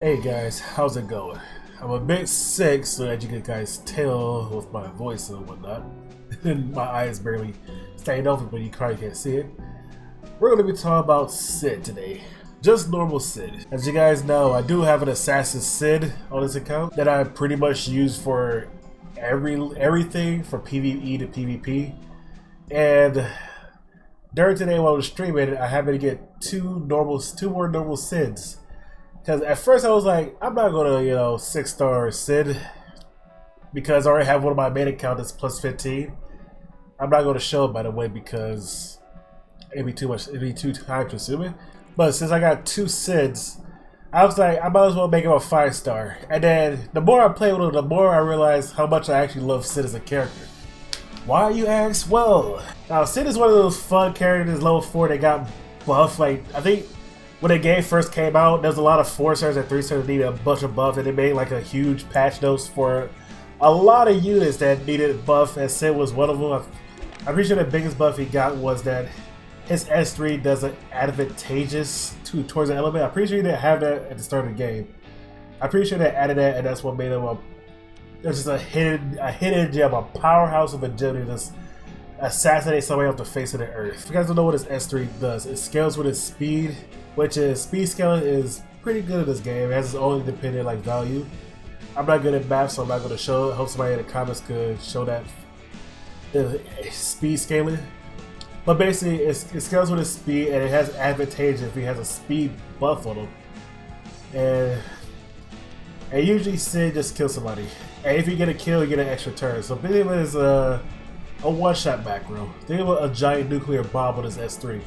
Hey guys, how's it going? I'm a bit sick, so as you can guys tell with my voice and whatnot, and my eyes barely staying open, but you probably can't see it. We're going to be talking about Cidd today. Just normal Cidd. As you guys know, I do have an assassin Cidd on this account that I pretty much use for everything from PvE to PvP. And during today while I was streaming, I happened to get two more normal Cidds. Because at first I was like, I'm not gonna, 6-star Cidd because I already have one of my main accounts that's plus 15. I'm not gonna show it, by the way, because it'd be too time consuming. But since I got two Cidds, I was like, I might as well make him a 5-star. And then the more I play with him, the more I realize how much I actually love Cidd as a character. Why, you ask? Well, now Cidd is one of those fun characters, level 4, that got buffed. Like, I think when the game first came out, there was a lot of 4-stars and 3-stars that needed a bunch of buff, and they made like a huge patch notes for a lot of units that needed buff, and Cidd was one of them. I'm pretty sure the biggest buff he got was that his S3 does an advantageous towards the element. I'm pretty sure he didn't have that at the start of the game. I'm pretty sure they added that, and that's what made him there's just a hidden gem, a powerhouse of agility that's assassinate somebody off the face of the earth. If you guys don't know what his S3 does, it scales with his speed, which is speed scaling is pretty good in this game. It has its own independent value. I'm not good at math, so I'm not going to show it. I hope somebody in the comments could show that speed scaling. But basically, it scales with his speed, and it has advantage if he has a speed buff on him. And usually Cidd just kills somebody. And if you get a kill, you get an extra turn. So think of it as a one-shot back row. Think of a giant nuclear bomb on his S3.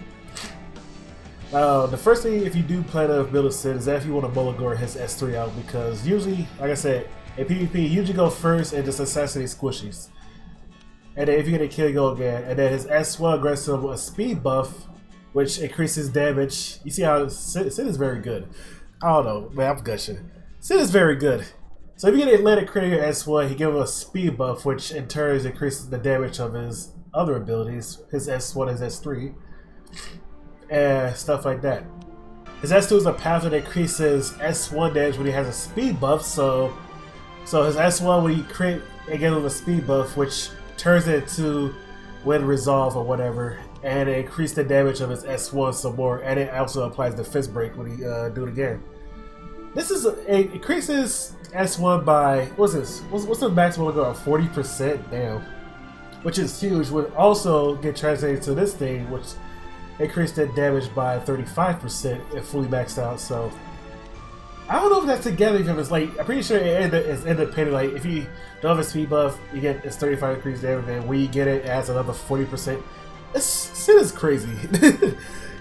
The first thing, if you do plan to build a Cidd, is that if you want to mulligan his S3 out, because usually, like I said, in PvP, you usually go first and just assassinate squishies. And then if you get a kill, you go again. And then his S1 grants him a speed buff, which increases damage. You see how Cidd is very good. I don't know, man, I'm gushing. Cidd is very good. So if you get Atlantic Crit your S1, he gives him a speed buff, which in turn increases the damage of his other abilities, his S1 and his S3, and stuff like that. His S2 is a path that increases S1 damage when he has a speed buff, so his S1 when you crit, it gives him a speed buff, which turns it to when resolve or whatever, and it increases the damage of his S1 some more, and it also applies the fist break when he do it again. This is it increases S1 by what's the maximum go? 40%, damn, which is huge. Would also get translated to this thing, which increased the damage by 35% if fully maxed out. So I don't know if that's together. If it's like, I'm pretty sure it's independent. Like if you don't have a speed buff, you get this 35 increased damage, and when you get it, it adds another 40%. Cidd is crazy.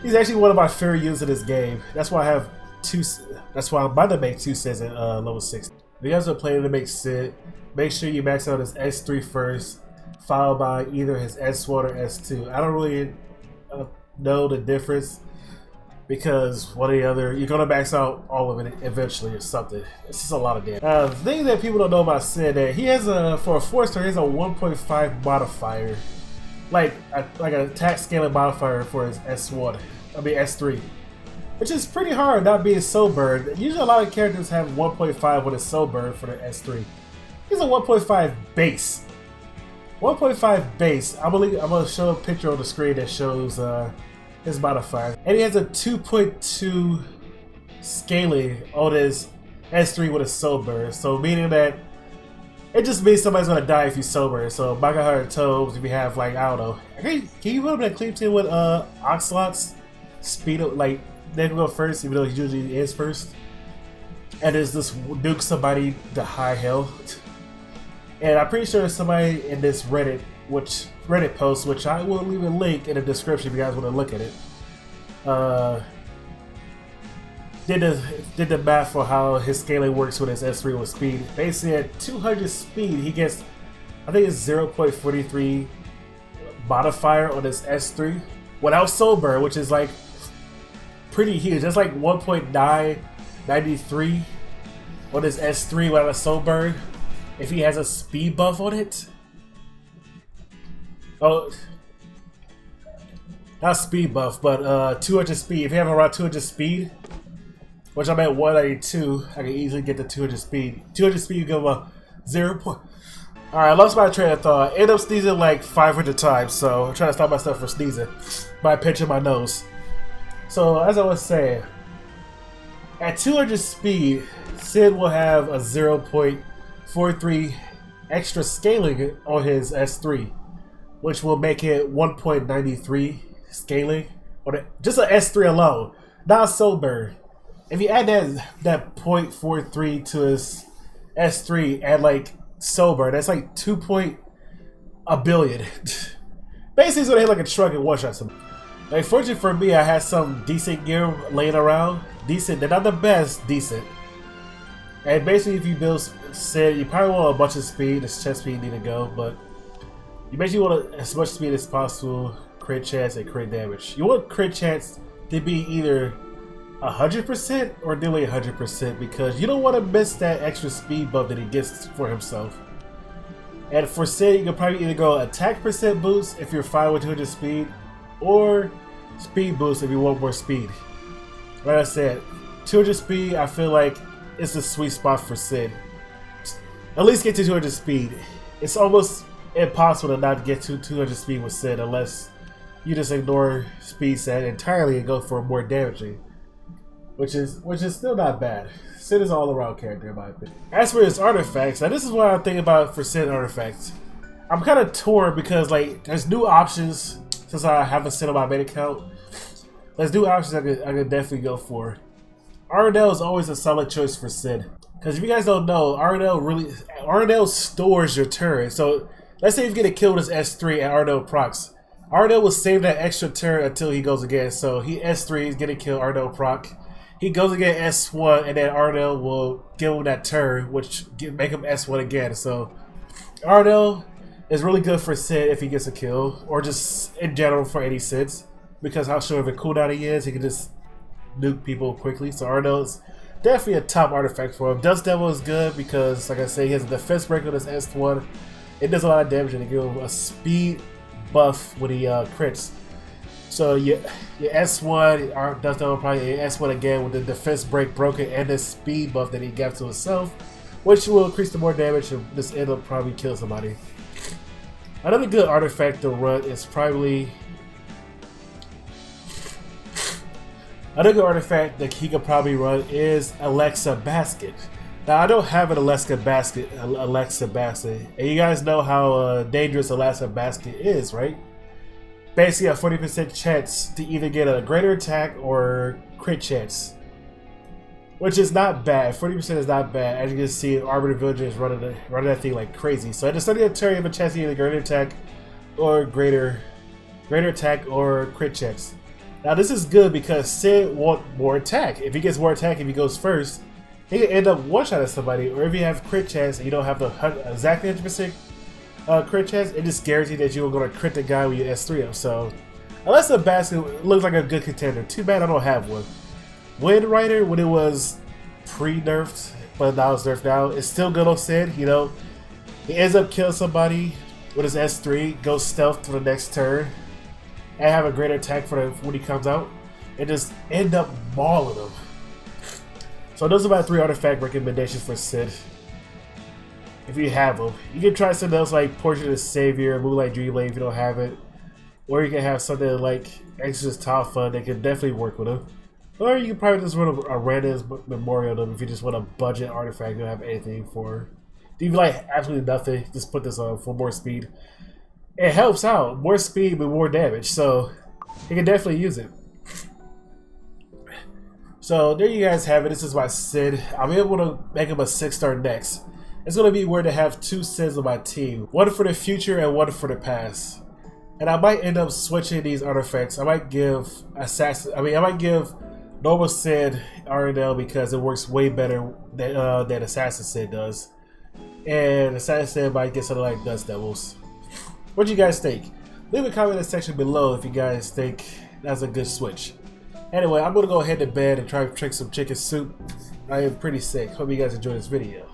He's actually one of my favorite units in this game. That's why I have two. That's why I'm about to make two Cidds at level 6. If you guys are planning to make Cidd, make sure you max out his S3 first, followed by either his S1 or S2. I don't really know the difference, because one or the other, you're gonna max out all of it eventually or something. It's just a lot of damage. The thing that people don't know about Cidd, that he has for a 4-star, he has a 1.5 modifier, like an attack scaling modifier for his S3. Which is pretty hard not being sober. Usually a lot of characters have 1.5 when it's sober for the S3. He's a 1.5 base. 1.5 base. I'm gonna show a picture on the screen that shows his modifier. And he has a 2.2 scaling on his S3 with a sober. So meaning that it just means somebody's gonna die if he's sober. So Mega Heart Toes, if you have I don't know. Can you put him in a cleave team with Oxalot's speed up they can go first, even though he usually is first. And there's this nuke somebody to high hell. And I'm pretty sure somebody in this Reddit post, which I will leave a link in the description if you guys want to look at it, did the math for how his scaling works with his S3 with speed. Basically at 200 speed, he gets, I think it's 0.43 modifier on his S3 without sober, which is pretty huge. That's 1.993 on his S3 without a sober if he has a speed buff on it. Oh, not speed buff, but 200 speed. If you have around 200 speed, which I'm at 192. I can easily get to 200 speed. 200 speed, you give a 0 point. Alright, I lost my train of thought. I ended up sneezing like 500 times, so I'm trying to stop myself from sneezing by pinching my nose. So, as I was saying, at 200 speed, Cidd will have a 0.43 extra scaling on his S3, which will make it 1.93 scaling on just an S3 alone, not sober. If you add that 0.43 to his S3 and like sober, that's like 2 billion. Basically, it's gonna hit like a truck and one shot. Like, fortunately for me, I had some decent gear laying around. Decent, they're not the best, decent. And basically, if you build Cidd, you probably want a bunch of speed. This chest speed need to go, but you basically want as much speed as possible, crit chance and crit damage. You want crit chance to be either 100% or nearly 100% because you don't want to miss that extra speed buff that he gets for himself. And for Cidd, you can probably either go attack percent boost if you're fine with 200 speed, or speed boost if you want more speed. Like I said, 200 speed, I feel like it's the sweet spot for Cidd. At least get to 200 speed. It's almost impossible to not get to 200 speed with Cidd unless you just ignore speed set entirely and go for more damaging, which is still not bad. Cidd is an all-around character in my opinion. As for his artifacts, now this is what I'm thinking about for Cidd artifacts. I'm kind of torn because like there's new options since I haven't Cidd on my main account. There's new options I could definitely go for. Arendelle is always a solid choice for Cidd. Because if you guys don't know, Arendelle stores your turn. So let's say if you get a kill with his S3 and Arendelle procs. Arendelle will save that extra turn until he goes again. So he S3, he's getting killed, Arendelle proc. He goes again S1 and then Arendelle will give him that turn, which make him S1 again. So Arendelle is really good for Cidd if he gets a kill, or just in general for any Cidds. Because how short of a cooldown he is, he can just nuke people quickly. So Arendelle is definitely a top artifact for him. Dust Devil is good because, like I say, he has a defense break on his S1. It does a lot of damage and it gives him a speed buff when he crits. So your S1, Dust Devil probably S1 again with the defense break broken and the speed buff that he gave to himself, which will increase the more damage and this end up probably kill somebody. Another good artifact to run is probably another artifact that he could probably run is Alexa Basket. Now I don't have an Alexa Basket, and you guys know how dangerous Alexa Basket is, right? Basically a 40% chance to either get a greater attack or crit chance, which is not bad. 40% is not bad. As you can see, Arbiter Villager is running that thing like crazy. So at the start of your turn, you have a chance to either greater attack or greater attack or crit chance. Now this is good because Cidd wants more attack. If he gets more attack, if he goes first, he can end up one-shotting somebody. Or if you have crit chance and you don't have the exactly 100% crit chance, it just guarantees that you're going to crit the guy with your S3 up. So unless the basket looks like a good contender. Too bad I don't have one. Wind Rider, when it was pre-nerfed, but now it's nerfed now, it's still good on Cidd, you know. He ends up killing somebody with his S3, goes stealth to the next turn, and have a greater attack for when he comes out, and just end up mauling him. So those are my 3 artifact recommendations for Cidd. If you have them, you can try something else like Portrait of the Savior, Moonlight Dreamblade if you don't have it, or you can have something like Exodus Top Fun that can definitely work with him. Or you can probably just run a random memorial them if you just want a budget artifact. You don't have anything for. If you like absolutely nothing, just put this on for more speed. It helps out. More speed but more damage. So you can definitely use it. So there you guys have it. This is my Cidd. I'm able to make him a 6-star next. It's going to be weird to have 2 Cidds on my team. One for the future and one for the past. And I might end up switching these artifacts. I might give normal Cidd Arendelle because it works way better than Assassin Cidd does. And Assassin Cidd might get something like Dust Devils. What do you guys think? Leave a comment in the section below if you guys think that's a good switch. Anyway, I'm going to go ahead to bed and try to drink some chicken soup. I am pretty sick. Hope you guys enjoyed this video.